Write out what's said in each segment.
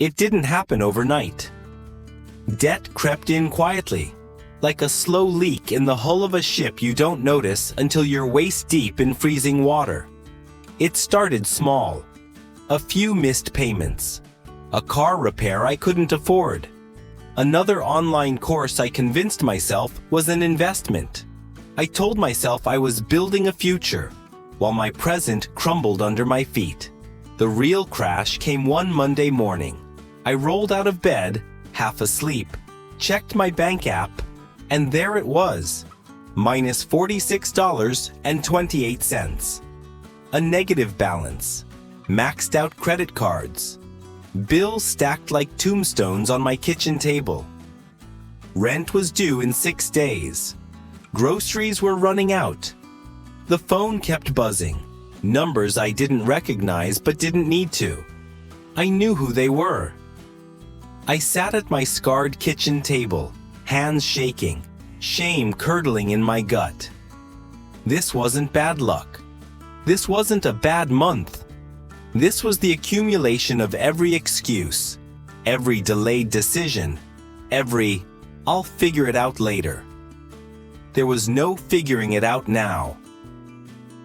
It didn't happen overnight. Debt crept in quietly, like a slow leak in the hull of a ship you don't notice until you're waist deep in freezing water. It started small. A few missed payments. A car repair I couldn't afford. Another online course I convinced myself was an investment. I told myself I was building a future, while my present crumbled under my feet. The real crash came one Monday morning. I rolled out of bed, half asleep, checked my bank app, and there it was, minus $46.28. A negative balance, maxed out credit cards, bills stacked like tombstones on my kitchen table. Rent was due in 6 days. Groceries were running out. The phone kept buzzing, numbers I didn't recognize but didn't need to. I knew who they were. I sat at my scarred kitchen table, hands shaking, shame curdling in my gut. This wasn't bad luck. This wasn't a bad month. This was the accumulation of every excuse, every delayed decision, every "I'll figure it out later." There was no figuring it out now.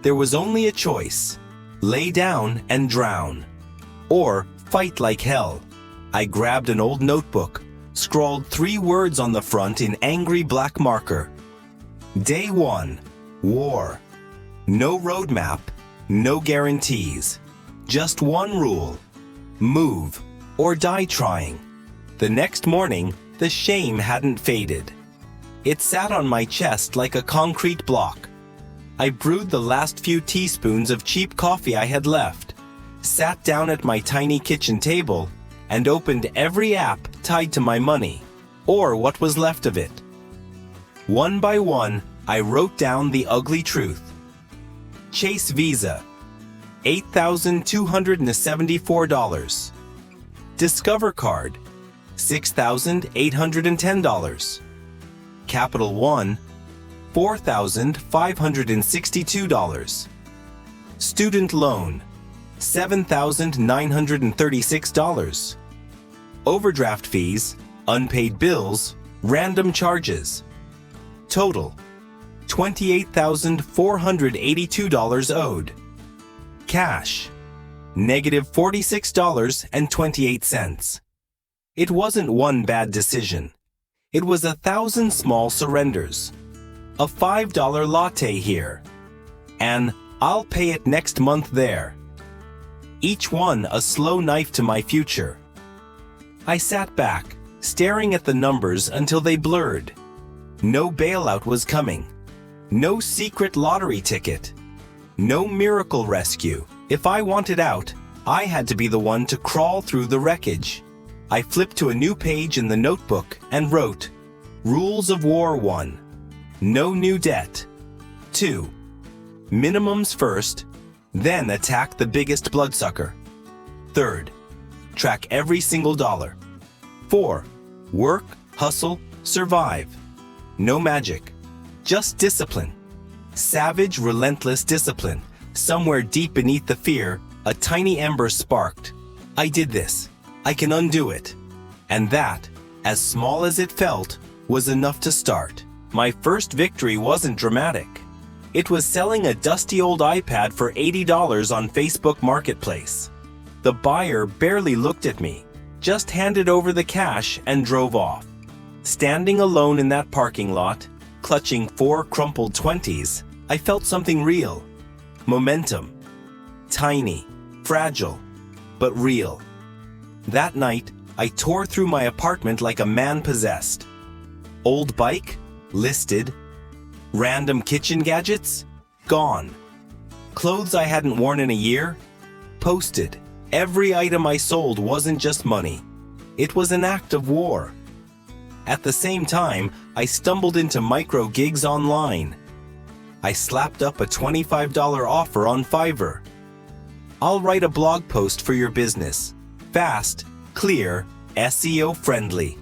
There was only a choice: lay down and drown, or fight like hell. I grabbed an old notebook, scrawled 3 words on the front in angry black marker. Day 1, war. No roadmap, no guarantees. Just one rule: move or die trying. The next morning, the shame hadn't faded. It sat on my chest like a concrete block. I brewed the last few teaspoons of cheap coffee I had left, sat down at my tiny kitchen table, and opened every app tied to my money, or what was left of it. One by one, I wrote down the ugly truth. Chase Visa, $8,274. Discover Card, $6,810. Capital One, $4,562. Student Loan, $7,936. Overdraft fees, unpaid bills, random charges. Total, $28,482 owed. Cash, negative $46.28. It wasn't one bad decision. It was 1,000 small surrenders. A $5 latte here. And I'll pay it next month there. Each one a slow knife to my future. I sat back, staring at the numbers until they blurred. No bailout was coming. No secret lottery ticket. No miracle rescue. If I wanted out, I had to be the one to crawl through the wreckage. I flipped to a new page in the notebook and wrote, Rules of War 1. No new debt. 2. Minimums first, then attack the biggest bloodsucker. 3rd, track every single dollar. 4. Work, hustle, survive. No magic, just discipline. Savage, relentless discipline. Somewhere deep beneath the fear, a tiny ember sparked. I did this. I can undo it. And that, as small as it felt, was enough to start. My first victory wasn't dramatic. It was selling a dusty old iPad for $80 on Facebook Marketplace. The buyer barely looked at me, just handed over the cash and drove off. Standing alone in that parking lot, clutching 4 crumpled 20s, I felt something real. Momentum. Tiny, fragile, but real. That night, I tore through my apartment like a man possessed. Old bike? Listed. Random kitchen gadgets? Gone. Clothes I hadn't worn in a year? Posted. Every item I sold wasn't just money. It was an act of war. At the same time, I stumbled into micro gigs online. I slapped up a $25 offer on Fiverr. I'll write a blog post for your business. Fast, clear, SEO friendly.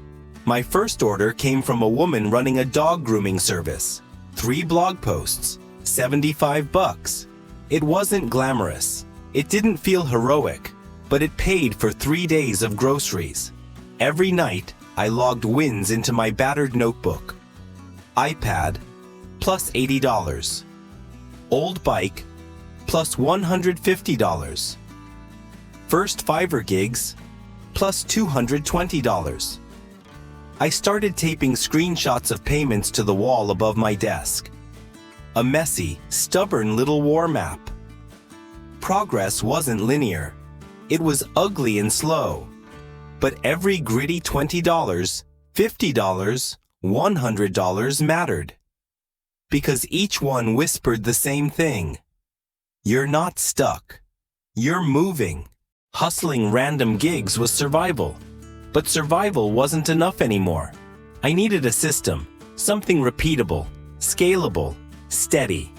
My first order came from a woman running a dog grooming service. 3 blog posts, $75. It wasn't glamorous. It didn't feel heroic, but it paid for 3 days of groceries. Every night, I logged wins into my battered notebook. iPad, plus $80. Old bike, plus $150. First Fiverr gigs, plus $220. I started taping screenshots of payments to the wall above my desk. A messy, stubborn little war map. Progress wasn't linear. It was ugly and slow. But every gritty $20, $50, $100 mattered. Because each one whispered the same thing. You're not stuck. You're moving. Hustling random gigs was survival. But survival wasn't enough anymore. I needed a system, something repeatable, scalable, steady.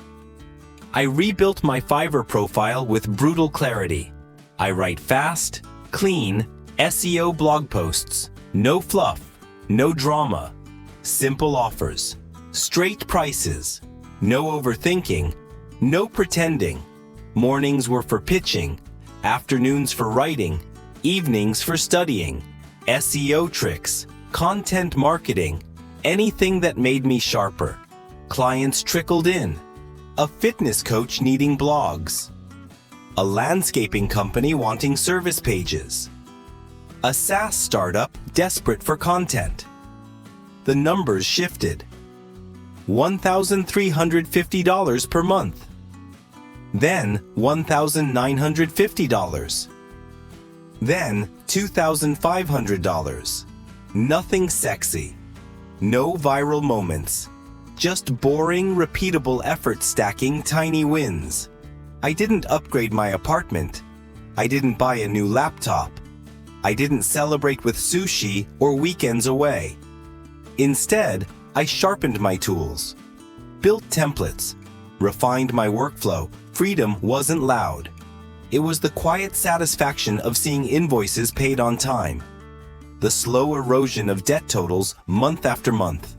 I rebuilt my Fiverr profile with brutal clarity. I write fast, clean, SEO blog posts. No fluff, no drama. Simple offers, straight prices. No overthinking, no pretending. Mornings were for pitching, afternoons for writing, evenings for studying. SEO tricks, content marketing, anything that made me sharper. Clients trickled in. A fitness coach needing blogs. A landscaping company wanting service pages. A SaaS startup desperate for content. The numbers shifted. $1,350 per month. Then $1,950. Then $2,500. Nothing sexy. No viral moments. Just boring, repeatable effort stacking tiny wins. I didn't upgrade my apartment. I didn't buy a new laptop. I didn't celebrate with sushi or weekends away. Instead, I sharpened my tools. Built templates. Refined my workflow. Freedom wasn't loud. It was the quiet satisfaction of seeing invoices paid on time. The slow erosion of debt totals month after month.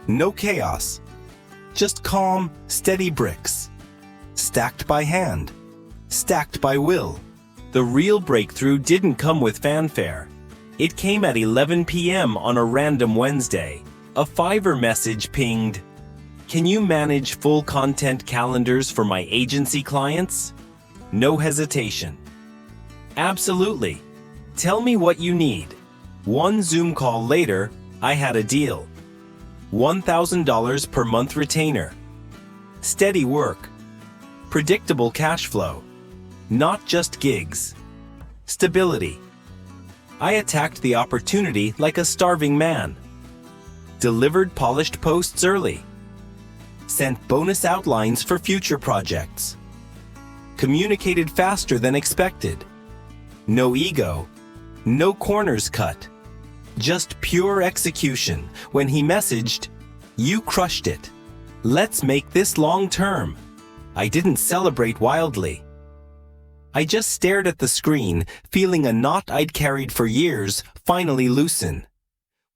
No chaos. Just calm, steady bricks. Stacked by hand. Stacked by will. The real breakthrough didn't come with fanfare. It came at 11 p.m. on a random Wednesday. A Fiverr message pinged. Can you manage full content calendars for my agency clients? No hesitation. Absolutely. Tell me what you need. One Zoom call later, I had a deal. $1,000 per month retainer. Steady work. Predictable cash flow. Not just gigs. Stability. I attacked the opportunity like a starving man. Delivered polished posts early. Sent bonus outlines for future projects. Communicated faster than expected. No ego. No corners cut. Just pure execution. When he messaged, "You crushed it. Let's make this long term." I didn't celebrate wildly. I just stared at the screen, feeling a knot I'd carried for years finally loosen.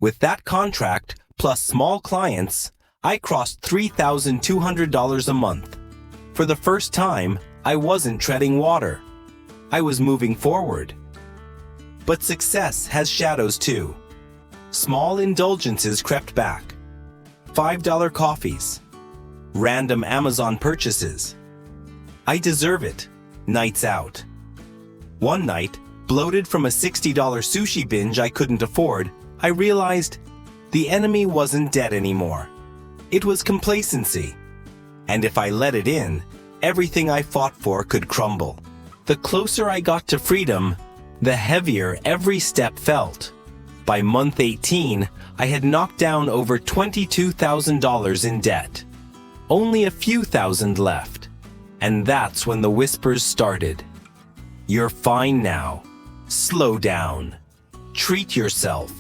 With that contract, plus small clients, I crossed $3,200 a month. For the first time, I wasn't treading water. I was moving forward. But success has shadows too. Small indulgences crept back. $5 coffees. Random Amazon purchases. I deserve it. Nights out. One night, bloated from a $60 sushi binge I couldn't afford, I realized the enemy wasn't dead anymore. It was complacency. And if I let it in, everything I fought for could crumble. The closer I got to freedom, the heavier every step felt. By month 18, I had knocked down over $22,000 in debt. Only a few thousand left. And that's when the whispers started. You're fine now. Slow down. Treat yourself.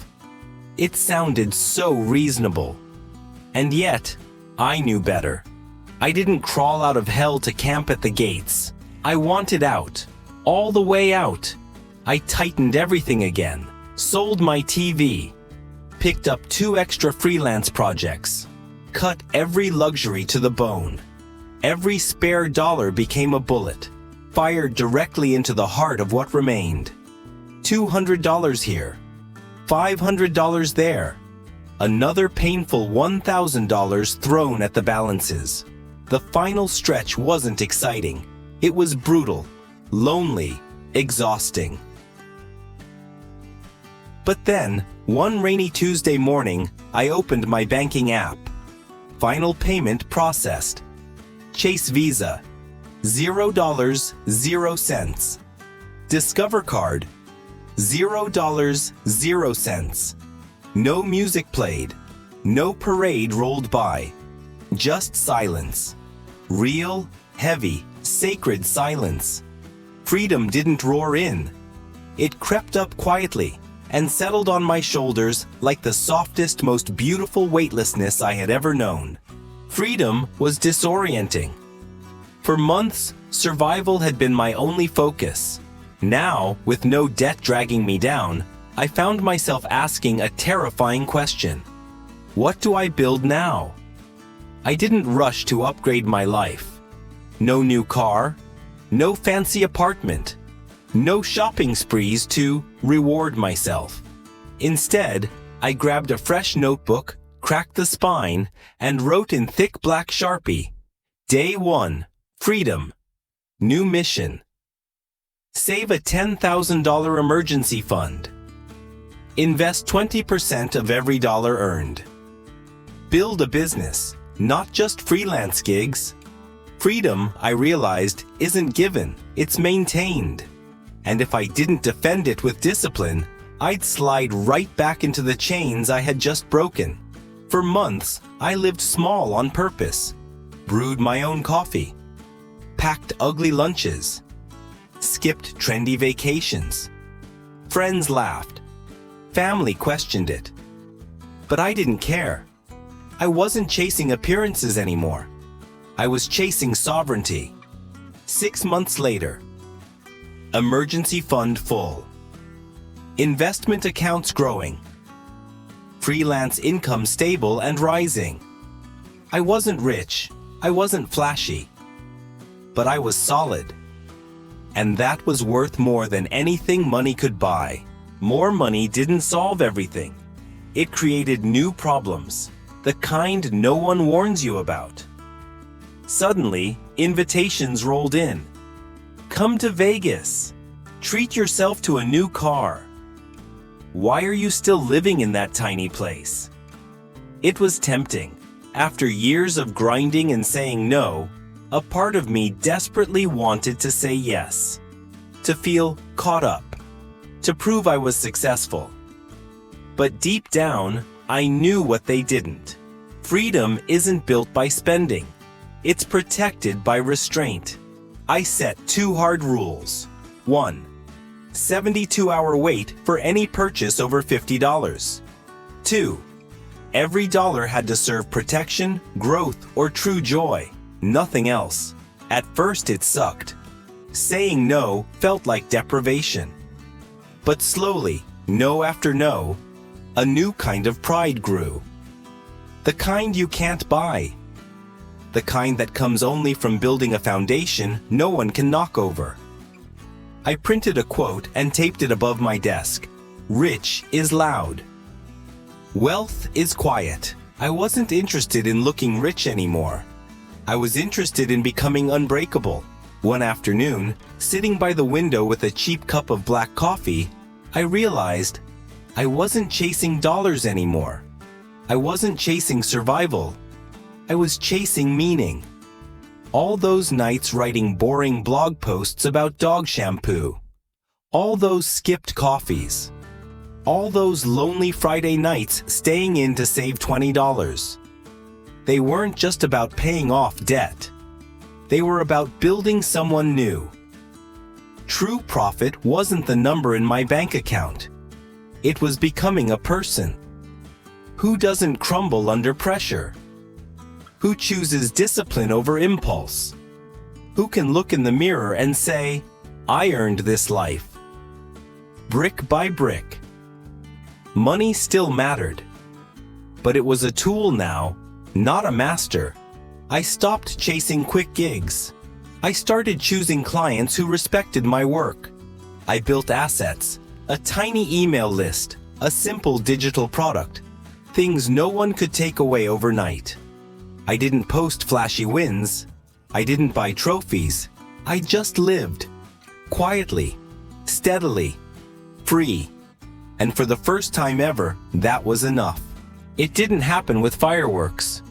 It sounded so reasonable. And yet, I knew better. I didn't crawl out of hell to camp at the gates. I wanted out. All the way out. I tightened everything again. Sold my TV. Picked up 2 extra freelance projects. Cut every luxury to the bone. Every spare dollar became a bullet. fired directly into the heart of what remained. $200 here, $500 there, another painful $1,000 thrown at the balances. The final stretch wasn't exciting. It was brutal, lonely, exhausting. But then, one rainy Tuesday morning, I opened my banking app. Final payment processed. Chase Visa, $0, 0 cents. Discover Card, $0, 0 cents. No music played, no parade rolled by. Just silence. Real, heavy, sacred silence. Freedom didn't roar in. It crept up quietly and settled on my shoulders like the softest, most beautiful weightlessness I had ever known. Freedom was disorienting. For months, survival had been my only focus. Now, with no debt dragging me down, I found myself asking a terrifying question. What do I build now? I didn't rush to upgrade my life. No new car, no fancy apartment, no shopping sprees to reward myself. Instead, I grabbed a fresh notebook, cracked the spine, and wrote in thick black Sharpie, Day 1, Freedom. New mission. Save a $10,000 emergency fund. Invest 20% of every dollar earned. Build a business, not just freelance gigs. Freedom, I realized, isn't given, it's maintained. And if I didn't defend it with discipline, I'd slide right back into the chains I had just broken. For months, I lived small on purpose, brewed my own coffee, packed ugly lunches, skipped trendy vacations. Friends laughed. Family questioned it. But I didn't care. I wasn't chasing appearances anymore. I was chasing sovereignty. 6 months later, emergency fund full. Investment accounts growing. Freelance income stable and rising. I wasn't rich. I wasn't flashy. But I was solid. And that was worth more than anything money could buy. More money didn't solve everything. It created new problems, the kind no one warns you about. Suddenly, invitations rolled in. Come to Vegas. Treat yourself to a new car. Why are you still living in that tiny place? It was tempting. After years of grinding and saying no, a part of me desperately wanted to say yes. To feel caught up. To prove I was successful. But deep down, I knew what they didn't. Freedom isn't built by spending. It's protected by restraint. I set 2 hard rules. 1. 72-hour wait for any purchase over $50. 2. Every dollar had to serve protection, growth, or true joy. Nothing else. At first it sucked. Saying no felt like deprivation. But slowly, no after no, a new kind of pride grew. The kind you can't buy. The kind that comes only from building a foundation no one can knock over. I printed a quote and taped it above my desk. Rich is loud. Wealth is quiet. I wasn't interested in looking rich anymore. I was interested in becoming unbreakable. One afternoon, sitting by the window with a cheap cup of black coffee, I realized I wasn't chasing dollars anymore. I wasn't chasing survival. I was chasing meaning. All those nights writing boring blog posts about dog shampoo. All those skipped coffees. All those lonely Friday nights staying in to save $20. They weren't just about paying off debt. They were about building someone new. True profit wasn't the number in my bank account. It was becoming a person. Who doesn't crumble under pressure? Who chooses discipline over impulse? Who can look in the mirror and say, I earned this life. Brick by brick. Money still mattered. But it was a tool now, not a master. I stopped chasing quick gigs. I started choosing clients who respected my work. I built assets, a tiny email list, a simple digital product, things no one could take away overnight. I didn't post flashy wins. I didn't buy trophies. I just lived. Quietly, steadily, free. And for the first time ever, that was enough. It didn't happen with fireworks.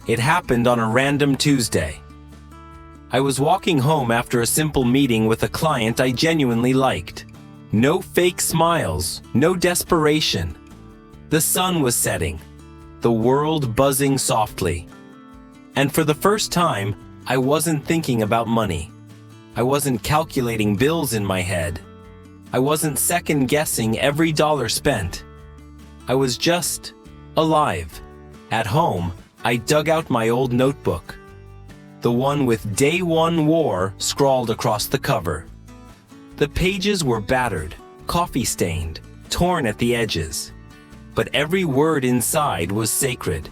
It happened on a random Tuesday. I was walking home after a simple meeting with a client I genuinely liked. No fake smiles, no desperation. The sun was setting, the world buzzing softly. And for the first time, I wasn't thinking about money. I wasn't calculating bills in my head. I wasn't second-guessing every dollar spent. I was just alive. At home, I dug out my old notebook, the one with Day One War scrawled across the cover. The pages were battered, coffee-stained, torn at the edges. But every word inside was sacred.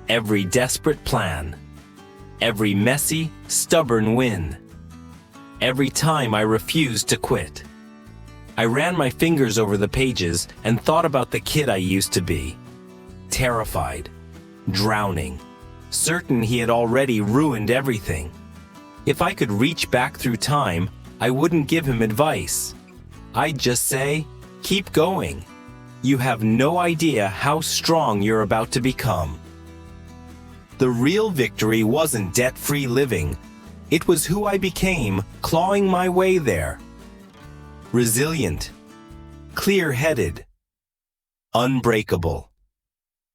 Every desperate plan. Every messy, stubborn win. Every time I refused to quit. I ran my fingers over the pages and thought about the kid I used to be. Terrified, drowning, certain he had already ruined everything. If I could reach back through time, I wouldn't give him advice. I'd just say, keep going. You have no idea how strong you're about to become. The real victory wasn't debt-free living. It was who I became, clawing my way there. Resilient, clear-headed, unbreakable.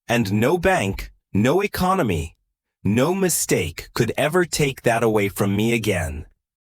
And no bank, no economy, no mistake could ever take that away from me again.